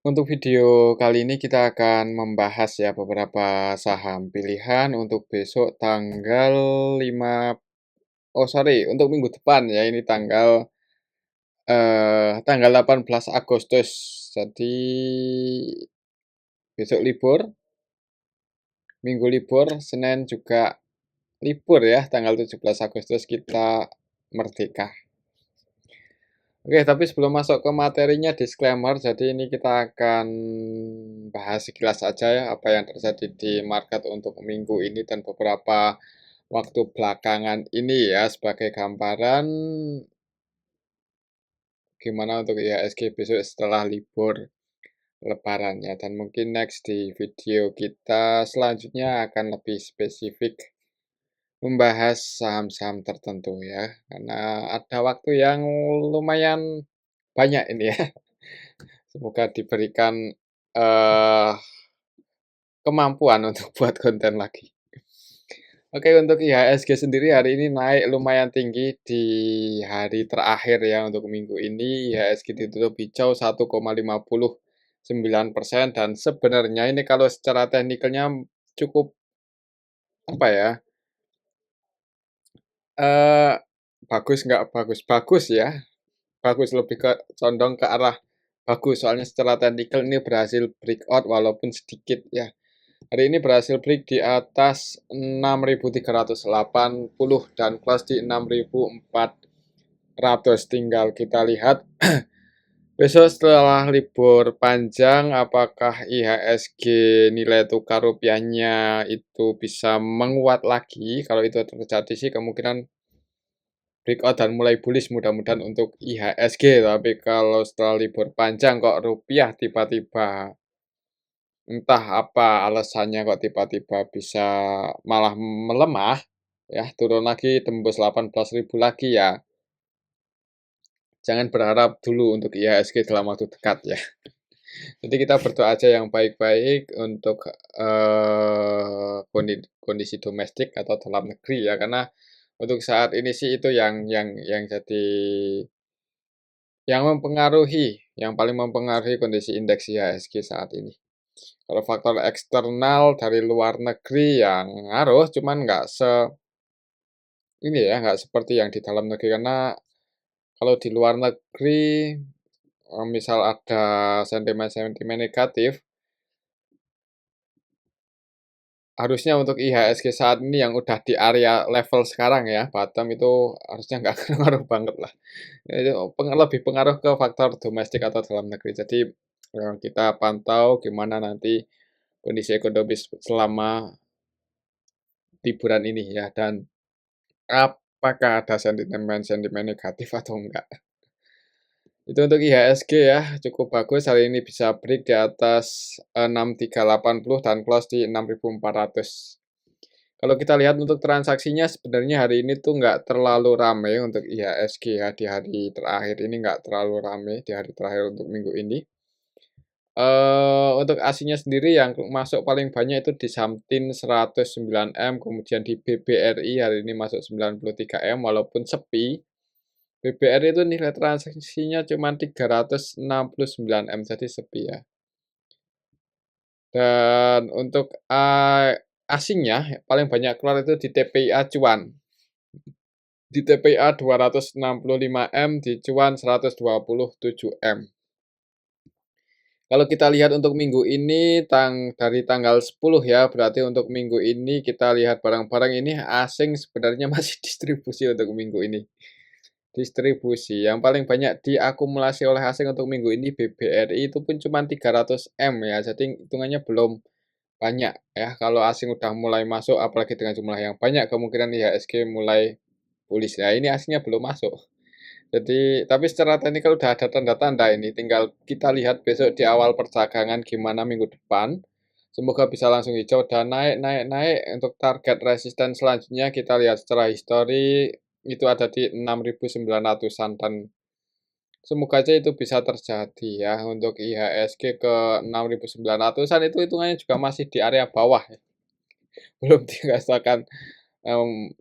Untuk video kali ini kita akan membahas ya beberapa saham pilihan untuk besok tanggal 5 oh sorry untuk minggu depan ya ini tanggal 18 Agustus. Jadi besok libur, Minggu libur, Senin juga libur ya tanggal 17 Agustus kita merdeka. Oke, tapi sebelum masuk ke materinya disclaimer, jadi ini kita akan bahas sekilas saja ya apa yang terjadi di market untuk minggu ini dan beberapa waktu belakangan ini ya sebagai gambaran gimana untuk IHSG besok setelah libur lebarannya dan mungkin next di video kita selanjutnya akan lebih spesifik membahas saham-saham tertentu ya karena ada waktu yang lumayan banyak ini ya. Semoga diberikan, eee, kemampuan untuk buat konten lagi. Oke, untuk IHSG sendiri hari ini naik lumayan tinggi di hari terakhir ya untuk minggu ini IHSG ditutup hijau 1,59% dan sebenarnya ini kalau secara teknikalnya cukup, apa ya, eee, bagus nggak bagus-bagus ya, bagus lebih ke condong ke arah bagus soalnya secara teknikal ini berhasil breakout walaupun sedikit ya. Hari ini berhasil break di atas 6.380 dan close di 6.400. Tinggal kita lihat besok setelah libur panjang apakah IHSG nilai tukar rupiahnya itu bisa menguat lagi. Kalau itu terjadi sih kemungkinan breakout dan mulai bullish mudah-mudahan untuk IHSG. Tapi kalau setelah libur panjang kok rupiah tiba-tiba entah apa alasannya kok tiba-tiba bisa malah melemah, ya turun lagi tembus 18.000 lagi ya, jangan berharap dulu untuk IHSG dalam waktu dekat ya. Jadi kita berdoa aja yang baik-baik untuk, kondisi domestik atau dalam negeri ya, karena untuk saat ini sih itu yang jadi yang paling mempengaruhi kondisi indeks IHSG saat ini. Kalau faktor eksternal dari luar negeri yang ngaruh, cuman nggak seperti yang di dalam negeri. Karena kalau di luar negeri, misal ada sentimen-sentimen negatif, harusnya untuk IHSG saat ini yang udah di area level sekarang ya, bottom itu harusnya nggak ngaruh banget lah. Itu lebih pengaruh ke faktor domestik atau dalam negeri. Jadi, kita pantau gimana nanti kondisi ekonomi selama liburan ini ya, dan apakah ada sentimen-sentimen negatif atau enggak. Itu untuk IHSG ya, cukup bagus hari ini bisa break di atas 6.380 dan close di 6.400. Kalau kita lihat untuk transaksinya sebenarnya hari ini tuh nggak terlalu ramai untuk IHSG ya, di hari terakhir ini nggak terlalu ramai di hari terakhir untuk minggu ini. Untuk asingnya sendiri yang masuk paling banyak itu di Samtin 109M, kemudian di BBRI hari ini masuk 93M walaupun sepi. BBRI itu nilai transaksinya cuma 369M, jadi sepi ya. Dan untuk, asingnya paling banyak keluar itu di TPI acuan. Di TPA 265M, di cuan 127M. Kalau kita lihat untuk minggu ini dari tanggal 10 ya, berarti untuk minggu ini kita lihat barang-barang ini asing sebenarnya masih distribusi untuk minggu ini. Distribusi yang paling banyak diakumulasi oleh asing untuk minggu ini BBRI itu pun cuma 300M ya, jadi hitungannya belum banyak ya. Kalau asing udah mulai masuk apalagi dengan jumlah yang banyak kemungkinan IHSG mulai bullish. Nah, ini asingnya belum masuk. Jadi, tapi secara teknikal udah ada tanda-tanda ini, tinggal kita lihat besok di awal perdagangan gimana minggu depan. Semoga bisa langsung hijau dan naik, naik, naik. Untuk target resisten selanjutnya kita lihat secara histori itu ada di 6.900-an dan semoga aja itu bisa terjadi ya. Untuk IHSG ke 6.900-an itu hitungannya juga masih di area bawah ya. Belum dirasakan em,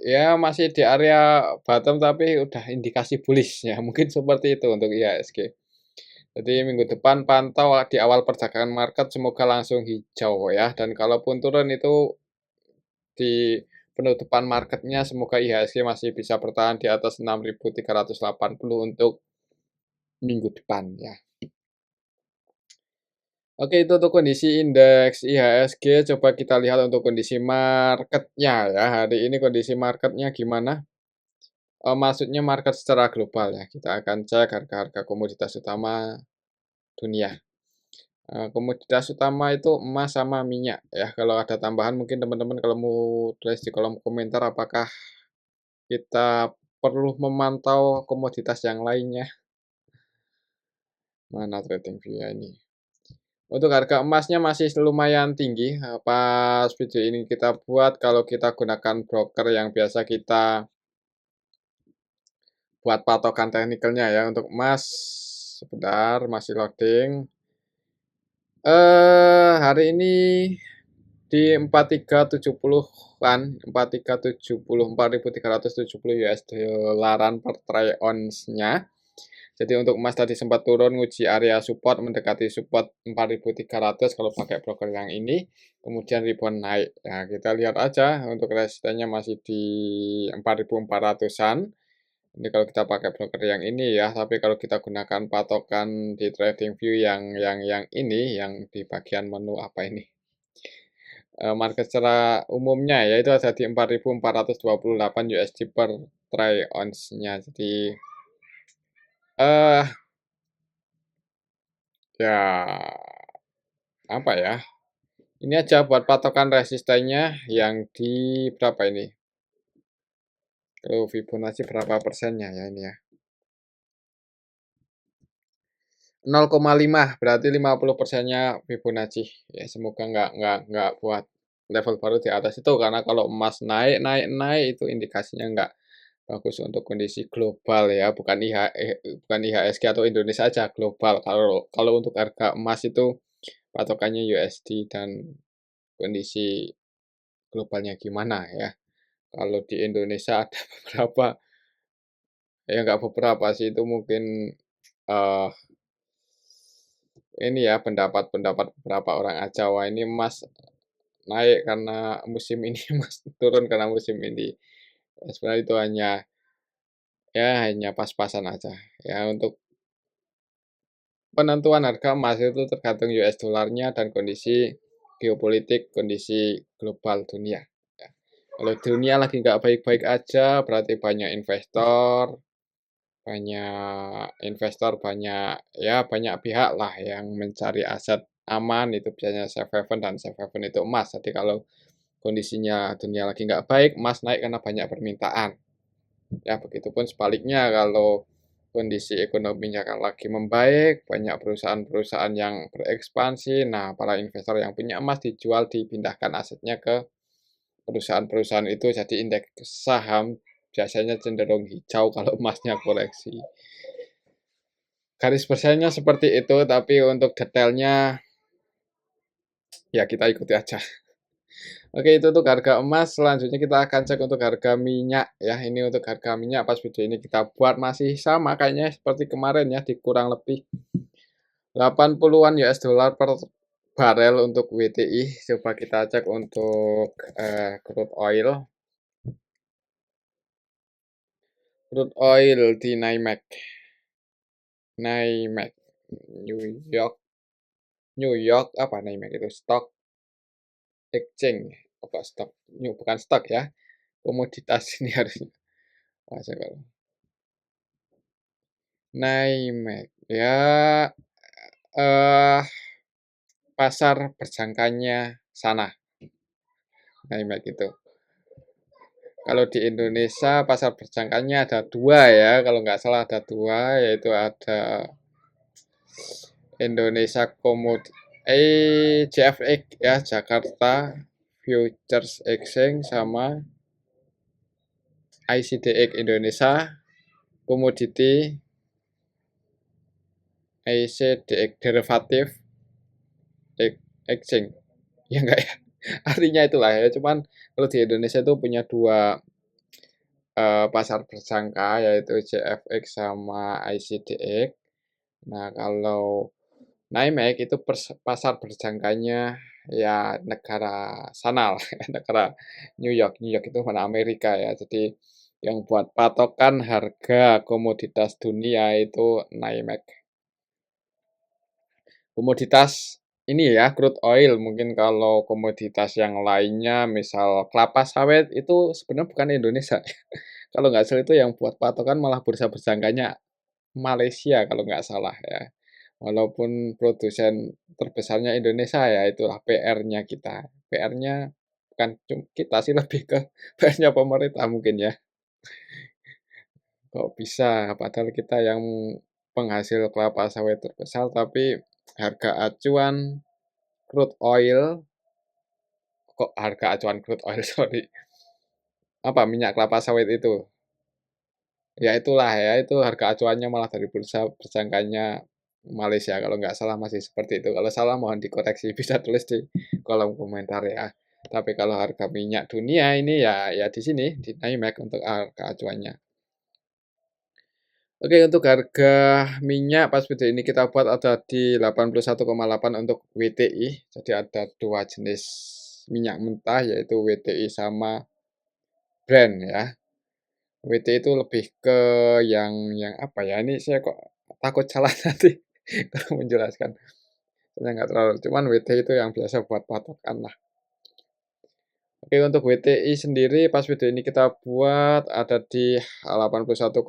ya masih di area bottom tapi udah indikasi bullish ya, mungkin seperti itu untuk IHSG. Jadi minggu depan pantau di awal perdagangan market semoga langsung hijau ya, dan kalaupun turun itu di penutupan marketnya semoga IHSG masih bisa bertahan di atas 6.380 untuk minggu depan ya. Oke, itu untuk kondisi indeks IHSG. Coba kita lihat untuk kondisi marketnya ya. Hari ini kondisi marketnya gimana? Maksudnya market secara global ya. Kita akan cek harga-harga komoditas utama dunia. Komoditas utama itu emas sama minyak ya. Kalau ada tambahan mungkin teman-teman kalau mau tulis di kolom komentar apakah kita perlu memantau komoditas yang lainnya. Mana TradingView ya ini. Untuk harga emasnya masih lumayan tinggi. Pas video ini kita buat, kalau kita gunakan broker yang biasa kita buat patokan teknikalnya ya. Untuk emas, sebentar masih loading. Hari ini di 4370-an, 4370, 4370 US dollaran per troy ounce-nya. Jadi untuk emas tadi sempat turun nguji area support mendekati support 4.300 kalau pakai broker yang ini, kemudian rebound naik. Nah, kita lihat aja untuk resistennya masih di 4.400-an. Ini kalau kita pakai broker yang ini ya, tapi kalau kita gunakan patokan di TradingView yang ini, yang di bagian menu apa ini? Market secara umumnya ya itu ada di 4.428 USD per troy ounce-nya. Jadi ya apa ya? Ini aja buat patokan resistennya yang di berapa ini? Kalau Fibonacci berapa persennya ya ini ya? 0,5 berarti 50%-nya Fibonacci. Ya semoga nggak buat level baru di atas itu karena kalau emas naik itu indikasinya nggak bagus untuk kondisi global ya, bukan IHSG atau Indonesia aja, global. Kalau untuk harga emas itu patokannya USD dan kondisi globalnya gimana ya. Kalau di Indonesia ada beberapa, ya nggak beberapa sih, itu mungkin uh, ini ya pendapat beberapa orang aja, wah ini emas naik karena musim ini, emas turun karena musim ini. Ya, sebenarnya itu hanya pas-pasan aja. Ya untuk penentuan harga emas itu tergantung US dollarnya dan kondisi geopolitik, kondisi global dunia. Ya. Kalau dunia lagi nggak baik-baik aja, berarti banyak pihak lah yang mencari aset aman, itu biasanya safe haven, dan safe haven itu emas. Jadi kalau kondisinya dunia lagi nggak baik, emas naik karena banyak permintaan. Ya begitupun sebaliknya kalau kondisi ekonominya kan lagi membaik, banyak perusahaan-perusahaan yang berekspansi, nah para investor yang punya emas dijual, dipindahkan asetnya ke perusahaan-perusahaan itu, jadi indeks saham biasanya cenderung hijau kalau emasnya koreksi. Garis besarnya seperti itu, tapi untuk detailnya ya kita ikuti aja. Oke, itu untuk harga emas. Selanjutnya kita akan cek untuk harga minyak ya. Ini untuk harga minyak pas video ini kita buat masih sama kayaknya seperti kemarin ya, di kurang lebih 80-an US dollar per barel untuk WTI. Coba kita cek untuk crude oil. Crude oil di NYMEX. NYMEX New York. New York apa NYMEX itu? Stock Exchange. Apa stock? Bukan stock ya. Komoditas ini harusnya. Masa kalau NYMEX ya, eh pasar berjangkanya sana, NYMEX itu. Kalau di Indonesia pasar berjangkanya ada dua ya, kalau nggak salah ada dua, yaitu ada Indonesia JFX ya, Jakarta Futures Exchange, sama ICDX Indonesia Commodity ICDX Derivative Exchange. Ya enggak ya? Artinya itulah ya, cuman kalau di Indonesia itu punya dua pasar bersangka, yaitu JFX sama ICDX. Nah, kalau NYMEX itu pasar berjangkanya ya negara sana lah, negara New York. New York itu mana Amerika ya. Jadi yang buat patokan harga komoditas dunia itu NYMEX. Komoditas ini ya, crude oil, mungkin kalau komoditas yang lainnya, misal kelapa sawit, itu sebenarnya bukan Indonesia. Kalau nggak salah itu yang buat patokan malah bursa berjangkanya Malaysia kalau nggak salah ya. Walaupun produsen terbesarnya Indonesia ya, itulah PR-nya kita. PR-nya bukan kita sih, lebih ke PR-nya pemerintah mungkin ya. Kok bisa, padahal kita yang penghasil kelapa sawit terbesar, tapi harga acuan crude oil, kok harga acuan crude oil, sorry, apa, minyak kelapa sawit itu, ya itulah ya, itu harga acuannya malah dari bursa bersangkanya Malaysia, kalau nggak salah masih seperti itu. Kalau salah mohon dikoreksi, bisa tulis di kolom komentar ya. Tapi kalau harga minyak dunia ini ya di sini, di NYMEX untuk harga acuannya. Oke, untuk harga minyak pas video ini kita buat ada di 81,8 untuk WTI. Jadi ada dua jenis minyak mentah, yaitu WTI sama Brent ya. WTI itu lebih ke yang apa ya? Ini saya kok takut salah nanti kalau menjelaskan. Saya nggak terlalu. Cuman WTI itu yang biasa buat patokan lah. Oke, untuk WTI sendiri pas video ini kita buat ada di 81,8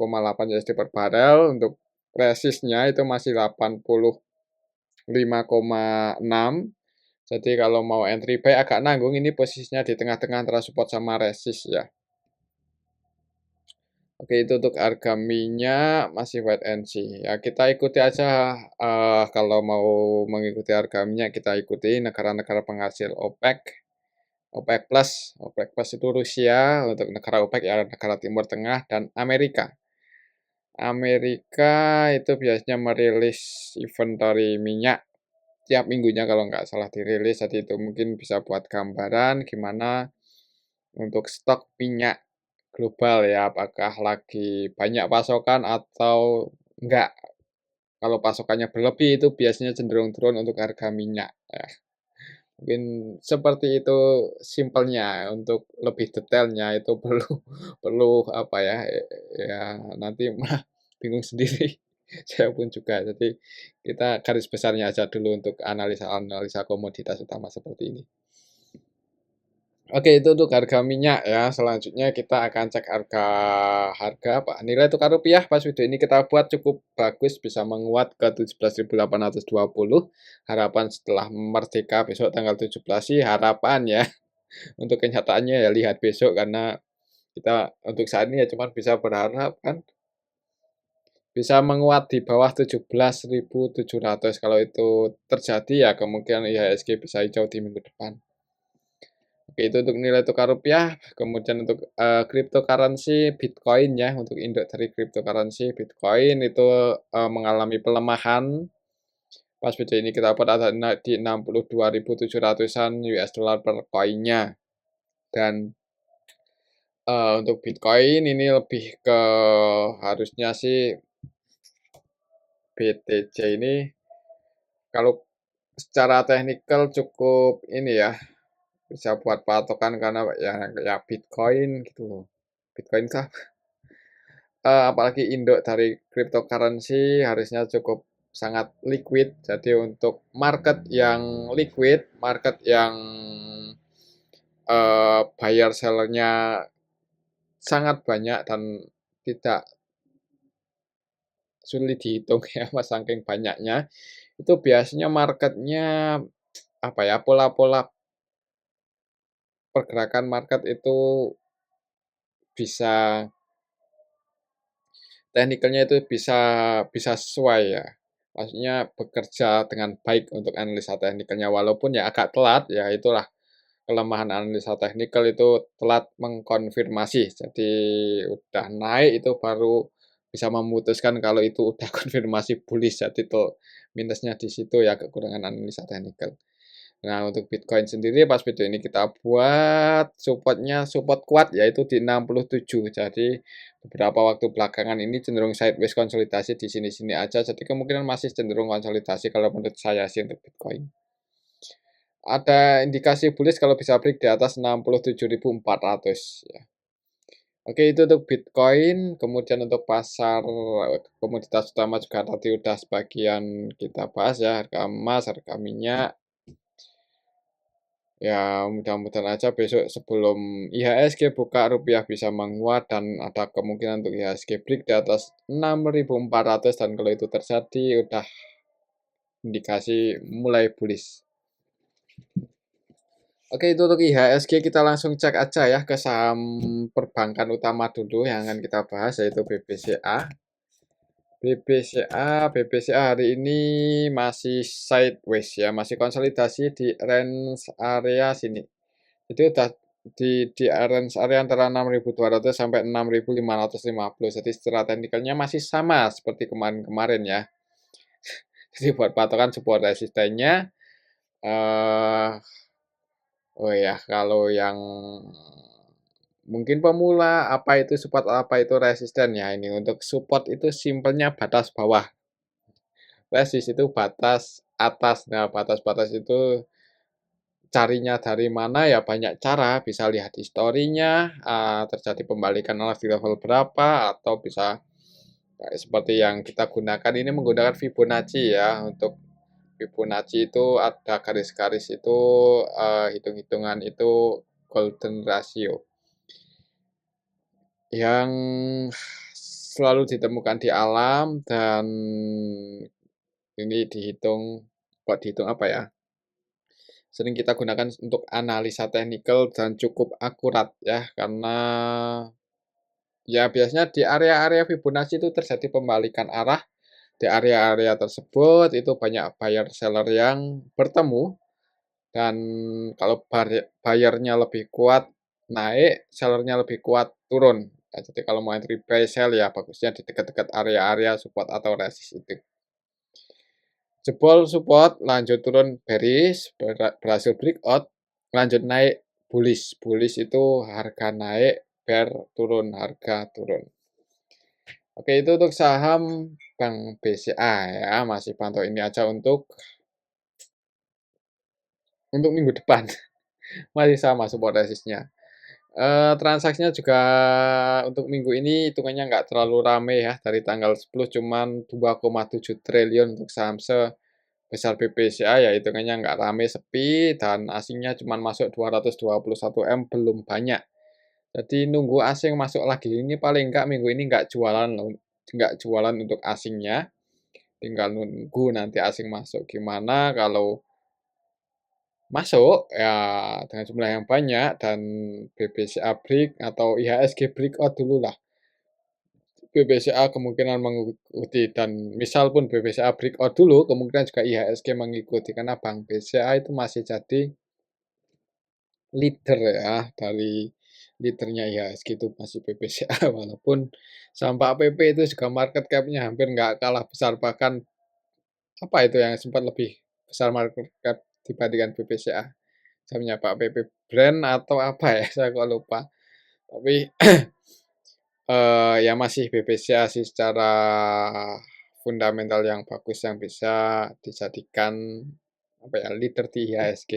USD per barel. Untuk resistnya itu masih 85,6. Jadi kalau mau entry buy agak nanggung, ini posisinya di tengah-tengah antara support sama resist ya. Oke, itu untuk harga minyak masih wait and see. Ya, kita ikuti aja, kalau mau mengikuti harga minyak, kita ikuti negara-negara penghasil OPEC. OPEC Plus. OPEC Plus itu Rusia, untuk negara OPEC ya negara Timur Tengah dan Amerika. Amerika itu biasanya merilis inventory minyak tiap minggunya kalau nggak salah dirilis, jadi itu mungkin bisa buat gambaran gimana untuk stok minyak global ya, apakah lagi banyak pasokan atau enggak. Kalau pasokannya berlebih itu biasanya cenderung turun untuk harga minyak ya. Mungkin seperti itu simpelnya, untuk lebih detailnya itu perlu perlu apa ya, ya nanti malah bingung sendiri. Saya pun juga. Jadi kita garis besarnya aja dulu untuk analisa-analisa komoditas utama seperti ini. Oke, itu untuk harga minyak ya. Selanjutnya kita akan cek harga apa? Nilai tukar rupiah pas video ini kita buat cukup bagus, bisa menguat ke 17.820. Harapan setelah merdeka besok tanggal 17 sih harapan ya. Untuk kenyataannya ya lihat besok, karena kita untuk saat ini ya cuma bisa berharap kan bisa menguat di bawah 17.700. Kalau itu terjadi ya kemungkinan IHSG bisa hijau di minggu depan. Oke, itu untuk nilai tukar rupiah. Kemudian untuk cryptocurrency Bitcoin ya, untuk induk dari cryptocurrency Bitcoin itu mengalami pelemahan. Pas video ini kita dapat ada di 62.700-an US dollar per koinnya. Dan untuk Bitcoin ini lebih ke harusnya sih BTC ini kalau secara teknikal cukup ini ya, bisa buat patokan karena ya Bitcoin gitu loh. Bitcoin kah? Apalagi induk dari cryptocurrency harusnya cukup sangat liquid. Jadi untuk market yang liquid, market yang buyer sellernya sangat banyak dan tidak sulit dihitung ya mas, saking banyaknya, itu biasanya marketnya apa ya, pola-pola pergerakan market itu bisa teknikalnya itu bisa bisa sesuai ya. Maksudnya bekerja dengan baik untuk analisa teknikalnya, walaupun ya agak telat, ya itulah kelemahan analisa teknikal itu telat mengkonfirmasi. Jadi udah naik itu baru bisa memutuskan kalau itu udah konfirmasi bullish, jadi itu minusnya di situ ya, kekurangan analisa teknikal. Nah, untuk Bitcoin sendiri pas video ini kita buat, support kuat yaitu di 67. Jadi beberapa waktu belakangan ini cenderung sideways konsolidasi di sini-sini aja. Jadi kemungkinan masih cenderung konsolidasi kalau menurut saya sih untuk Bitcoin. Ada indikasi bullish kalau bisa break di atas 67.400 ya. Oke, itu untuk Bitcoin. Kemudian untuk pasar komoditas utama juga tadi udah sebagian kita bahas ya, harga emas, harga minyak. Ya, mudah-mudahan aja besok sebelum IHSG buka rupiah bisa menguat dan ada kemungkinan untuk IHSG break di atas 6.400 dan kalau itu terjadi udah indikasi mulai bullish. Oke, itu untuk IHSG kita langsung cek aja ya ke saham perbankan utama dulu yang akan kita bahas yaitu BBCA. BBCA hari ini masih sideways ya, masih konsolidasi di range area sini. Itu udah di range area antara 6.200 sampai 6.550. Jadi secara teknikalnya masih sama seperti kemarin-kemarin ya. Jadi buat patokan support resistennya oh ya, kalau yang mungkin pemula apa itu support, apa itu resisten ya. Ini untuk support itu simpelnya batas bawah. Resist itu batas atas. Nah, batas-batas itu carinya dari mana ya banyak cara, bisa lihat historinya, terjadi pembalikan alas di level berapa, atau bisa seperti yang kita gunakan ini menggunakan Fibonacci ya. Untuk Fibonacci itu ada garis-garis itu, hitung-hitungan itu golden ratio yang selalu ditemukan di alam dan ini dihitung apa ya, sering kita gunakan untuk analisa teknikal dan cukup akurat ya, karena ya biasanya di area-area Fibonacci itu terjadi pembalikan arah. Di area-area tersebut itu banyak buyer seller yang bertemu dan kalau buyer-nya lebih kuat naik, sellernya lebih kuat turun. Ya, jadi kalau mau entry buy sell ya bagusnya di dekat-dekat area-area support atau resist itu. Jebol support, lanjut turun bearish, berhasil breakout, lanjut naik bullish. Bullish itu harga naik, bear turun, harga turun. Oke, itu untuk saham Bank BCA ya, masih pantau ini aja untuk minggu depan. Masih sama support resistnya. Transaksinya juga untuk minggu ini hitungannya nggak terlalu rame ya, dari tanggal 10 cuman 2,7 triliun untuk saham sebesar BBCA ya hitungannya nggak rame, sepi, dan asingnya cuman masuk 221 M, belum banyak. Jadi nunggu asing masuk lagi, ini paling nggak minggu ini nggak jualan untuk asingnya, tinggal nunggu nanti asing masuk. Gimana kalau masuk, ya dengan jumlah yang banyak dan BBCA break atau IHSG breakout dululah. BBCA kemungkinan mengikuti dan misal pun BBCA breakout dulu, kemungkinan juga IHSG mengikuti karena Bank BCA itu masih jadi leader ya, dari leadernya IHSG itu masih BBCA walaupun saham Pak PP itu juga market cap-nya hampir nggak kalah besar, bahkan apa itu yang sempat lebih besar market cap dibandingkan BBCA. Sahamnya Pak PP Brand atau apa ya, saya kok lupa. Tapi ya masih BBCA sih secara fundamental yang bagus yang bisa dijadikan apa ya, leader di IHSG.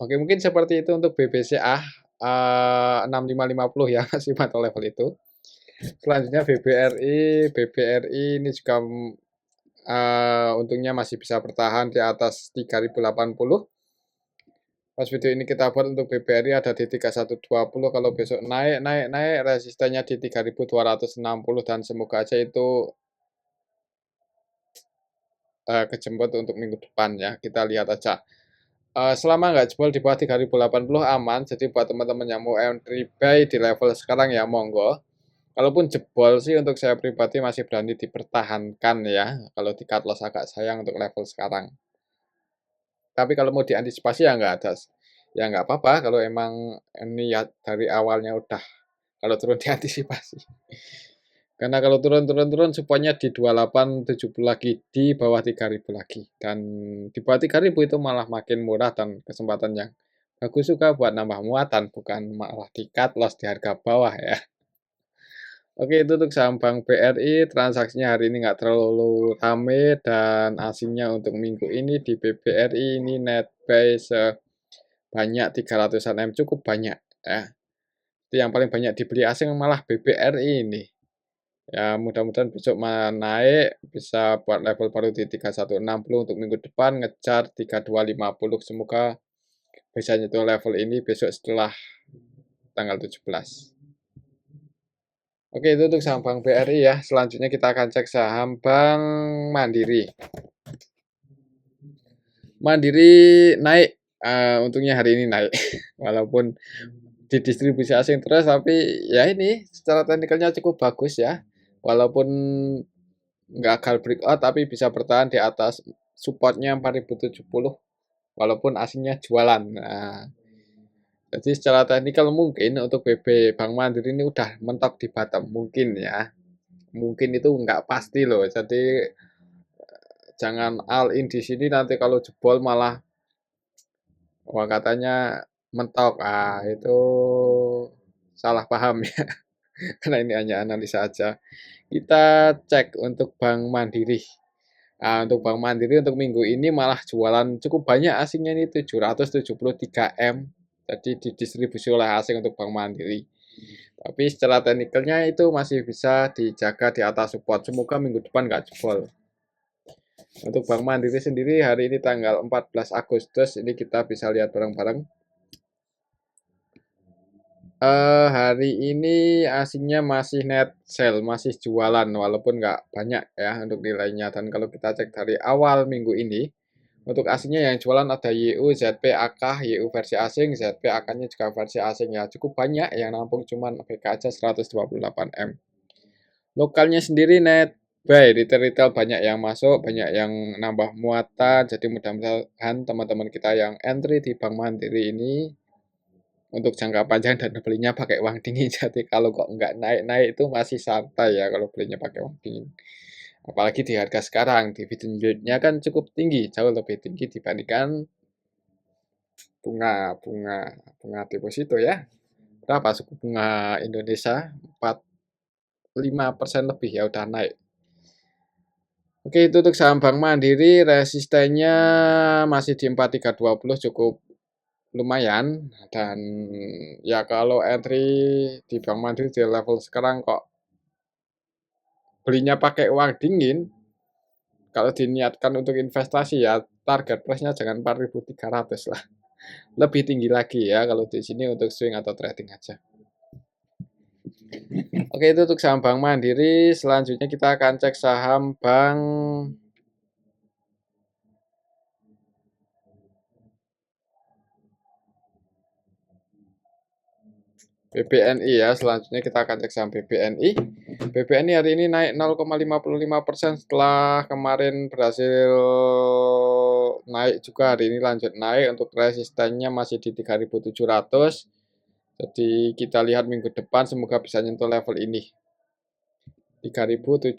Oke, mungkin seperti itu untuk BBCA 6550 ya, masih pantau level itu. Selanjutnya BBRI ini juga untungnya masih bisa bertahan di atas 3080. Pas video ini kita buat untuk BBRI ada di 3120, kalau besok naik resistennya di 3260 dan semoga aja itu kejemput untuk minggu depan ya. Kita lihat aja. Selama nggak jebol di bawah 3080 aman, jadi buat teman-teman yang mau entry buy di level sekarang ya monggo. Kalaupun jebol sih untuk saya pribadi masih berani dipertahankan ya. Kalau di cut loss agak sayang untuk level sekarang. Tapi kalau mau diantisipasi ya nggak ada. Ya nggak apa-apa kalau emang niat dari awalnya udah kalau turun diantisipasi. Karena kalau turun supportnya di 2870 lagi, di bawah 3000 lagi. Dan di bawah 3000 itu malah makin murah dan kesempatan yang bagus juga buat nambah muatan, bukan malah di cut loss di harga bawah ya. Oke, itu untuk saham Bank BRI, transaksinya hari ini nggak terlalu rame, dan asingnya untuk minggu ini di BBRI ini net buy sebanyak 300-an M, cukup banyak ya. Yang paling banyak dibeli asing malah BBRI ini. Ya, mudah-mudahan besok naik, bisa buat level baru di 3160 untuk minggu depan, ngejar 3250. Semoga bisa nyentuh level ini besok setelah tanggal 17. Oke, itu untuk saham Bank BRI ya. Selanjutnya kita akan cek saham Bank Mandiri. Mandiri naik, untungnya hari ini naik. Walaupun didistribusi asing terus, tapi ya ini secara teknikalnya cukup bagus ya. Walaupun nggak gagal breakout, tapi bisa bertahan di atas supportnya 4070, walaupun asingnya jualan. Nah, jadi secara teknikal mungkin untuk BB Bank Mandiri ini udah mentok di bottom, mungkin ya. Mungkin itu nggak pasti loh. Jadi jangan all in di sini, nanti kalau jebol malah wah katanya mentok. Ah, itu salah paham ya. Karena ini hanya analisa aja. Kita cek untuk Bank Mandiri. Nah, untuk Bank Mandiri untuk minggu ini malah jualan cukup banyak asingnya ini 773 M. Jadi didistribusi oleh asing untuk Bank Mandiri. Tapi secara teknikalnya itu masih bisa dijaga di atas support. Semoga minggu depan nggak jebol. Untuk Bank Mandiri sendiri hari ini tanggal 14 Agustus ini kita bisa lihat bareng-bareng. Hari ini asingnya masih net sell, masih jualan walaupun nggak banyak ya untuk nilainya. Dan kalau kita cek dari awal minggu ini, untuk asingnya yang jualan ada YU, ZP, AK, YU versi asing, ZP, AK-nya juga versi asing ya. Cukup banyak, yang nampung cuman BK aja 128 M. Lokalnya sendiri net buy, retail-retail banyak yang masuk, banyak yang nambah muatan. Jadi mudah-mudahan teman-teman kita yang entry di Bank Mandiri ini untuk jangka panjang dan belinya pakai uang dingin. Jadi kalau kok nggak naik-naik itu masih santai ya kalau belinya pakai uang dingin. Apalagi di harga sekarang, dividen yield-nya kan cukup tinggi, jauh lebih tinggi dibandingkan bunga deposito ya. Berapa suku bunga Indonesia? 45% lebih ya udah naik. Oke, itu untuk saham Bank Mandiri, resistennya masih di 4320, cukup lumayan. Dan ya kalau entry di Bank Mandiri di level sekarang kok belinya pakai uang dingin, kalau diniatkan untuk investasi ya target price-nya jangan 4.300 lah. Lebih tinggi lagi ya kalau di sini untuk swing atau trading aja. Oke, itu untuk saham Bank Mandiri. Selanjutnya kita akan cek saham Bank BBNI ya. Selanjutnya kita akan cek saham BBNI. BBNI hari ini naik 0,55% setelah kemarin berhasil naik juga. Hari ini lanjut naik. Untuk resistennya masih di 3.700. Jadi kita lihat minggu depan semoga bisa nyentuh level ini. 3.700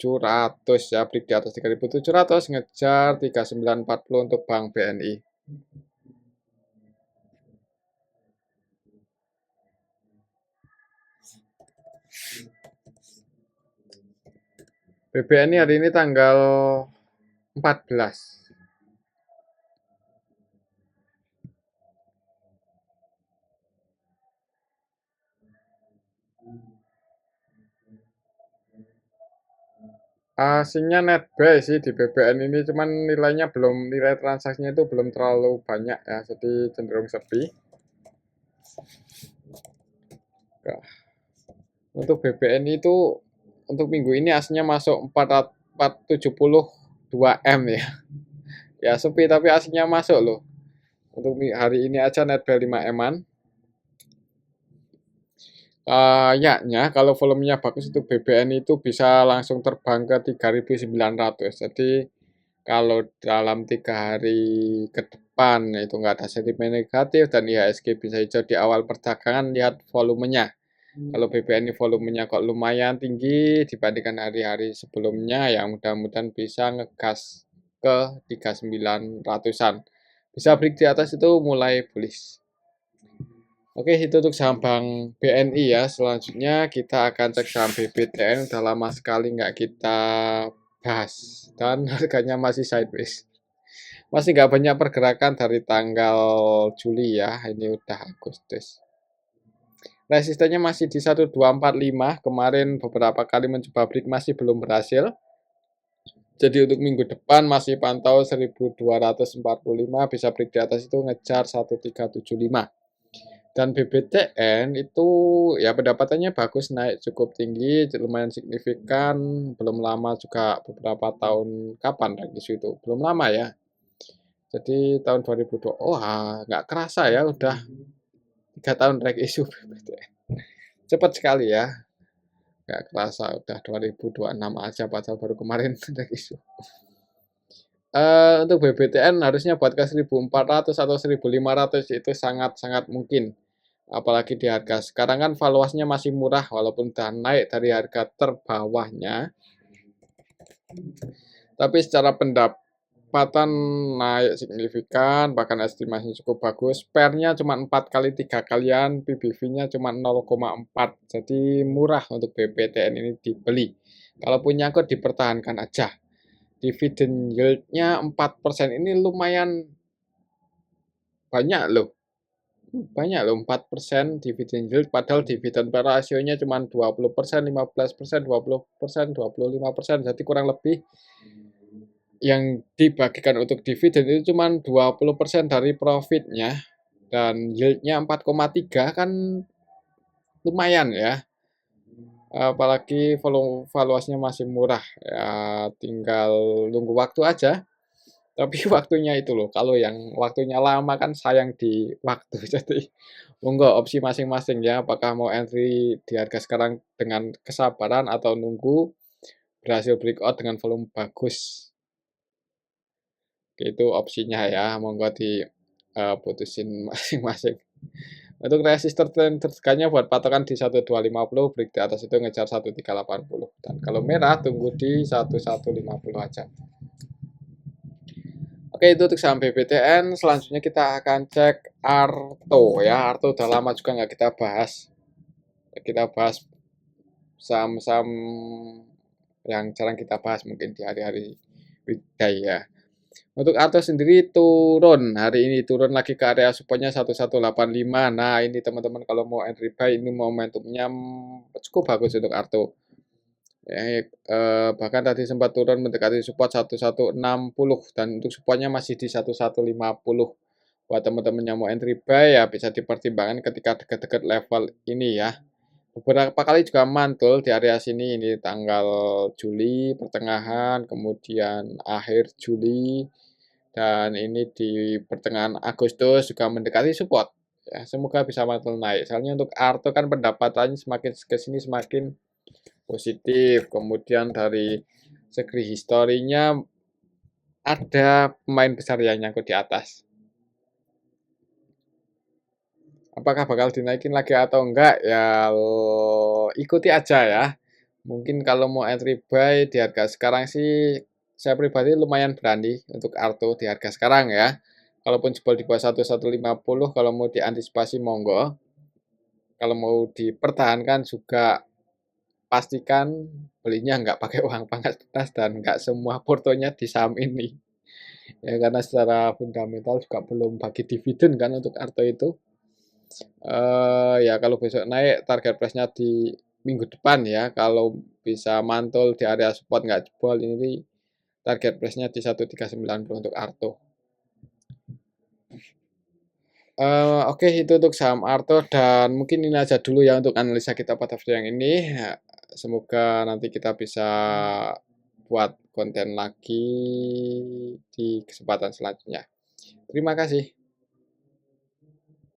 ya, break di atas 3.700, ngejar 3940 untuk Bank BNI. BBNI hari ini tanggal 14. Asingnya net buy sih di BBN ini, cuman nilainya belum, nilai transaksinya itu belum terlalu banyak ya, jadi cenderung sepi. Untuk BBN itu untuk minggu ini aslinya masuk 472 M ya. Ya sepi tapi aslinya masuk loh. Untuk hari ini aja net buy 5 M-an. Kayaknya kalau volumenya bagus untuk BBN itu bisa langsung terbang ke 3.900. Jadi kalau dalam 3 hari ke depan itu nggak ada sentimen negatif dan IHSG bisa hijau di awal perdagangan, lihat volumenya. Kalau BBN ini volumenya kok lumayan tinggi dibandingkan hari-hari sebelumnya, ya mudah-mudahan bisa ngegas ke 3900-an. Bisa break di atas itu mulai bullish. Oke, itu untuk saham Bank BNI ya. Selanjutnya kita akan cek saham BBTN. Udah lama sekali nggak kita bahas. Dan harganya masih sideways. Masih nggak banyak pergerakan dari tanggal Juli ya. Ini udah Agustus. Resistennya masih di 1245. Kemarin beberapa kali mencoba break masih belum berhasil. Jadi untuk minggu depan masih pantau 1245. Bisa break di atas itu ngejar 1375. Dan BBTN itu ya pendapatannya bagus, naik cukup tinggi, lumayan signifikan, belum lama juga beberapa tahun kapan dari situ, belum lama ya. Jadi tahun 2002, nggak kerasa ya udah 3 tahun drag isu BBTN. Cepat sekali ya, nggak kerasa udah 2026 aja padahal baru kemarin drag isu. Untuk BBTN harusnya buat ke 1400 atau 1500 itu sangat-sangat mungkin. Apalagi di harga sekarang kan valuasinya masih murah walaupun udah naik dari harga terbawahnya. Tapi secara pendapatan naik signifikan, bahkan estimasinya cukup bagus. PER-nya cuma 4 kali 3 kalian, PBV-nya cuma 0,4. Jadi murah untuk BBTN ini dibeli. Kalau punya kok dipertahankan aja. Dividend yield-nya 4% ini lumayan banyak loh. Banyak loh, 4% dividen yield, padahal dividen per rasionya cuma 20%, 15%, 20%, 25%. Jadi kurang lebih yang dibagikan untuk dividen itu cuma 20% dari profitnya. Dan yieldnya 4,3 kan lumayan ya. Apalagi valuasinya masih murah. Ya tinggal nunggu waktu aja. Tapi waktunya itu loh, kalau yang waktunya lama kan sayang di waktu. Jadi monggo opsi masing-masing ya, apakah mau entry di harga sekarang dengan kesabaran atau nunggu berhasil breakout dengan volume bagus. Itu opsinya ya, monggo putusin masing-masing. Untuk resistor terdekatnya buat patokan di 1250, break di atas itu ngejar 1380. Dan kalau merah tunggu di 1150 aja. Oke, itu untuk saham BBTN. Selanjutnya kita akan cek Arto ya. Arto udah lama juga nggak kita bahas. Kita bahas saham-saham yang jarang kita bahas mungkin di hari-hari weekday ya. Untuk Arto sendiri turun. Hari ini turun lagi ke area supportnya 1185. Nah, ini teman-teman kalau mau entry buy ini momentumnya cukup bagus untuk Arto. Ya, bahkan tadi sempat turun mendekati support 1160 dan untuk supportnya masih di 1150. Buat teman-teman yang mau entry buy ya bisa dipertimbangkan ketika dekat-dekat level ini ya. Beberapa kali juga mantul di area sini, ini tanggal Juli pertengahan, kemudian akhir Juli, dan ini di pertengahan Agustus juga mendekati support. Ya, semoga bisa mantul naik. Soalnya untuk Arto kan pendapatannya semakin ke sini semakin positif. Kemudian dari segi historinya ada pemain besar yang nyangkut di atas. Apakah bakal dinaikin lagi atau enggak ya ikuti aja ya. Mungkin kalau mau entry buy di harga sekarang sih saya pribadi lumayan berani untuk Arto di harga sekarang ya. Kalaupun jebol di bawah 1150 kalau mau diantisipasi monggo. Kalau mau dipertahankan juga pastikan belinya nggak pakai uang pangkas dan nggak semua portonya di saham ini. Ya karena secara fundamental juga belum bagi dividen kan untuk Arto itu. Ya kalau besok naik target price-nya di minggu depan ya. Kalau bisa mantul di area support nggak jebol ini target price-nya di 1390 untuk Arto. Oke itu untuk saham Arto dan mungkin ini aja dulu ya untuk analisa kita pada video yang ini. Ya, semoga nanti kita bisa buat konten lagi di kesempatan selanjutnya. Terima kasih.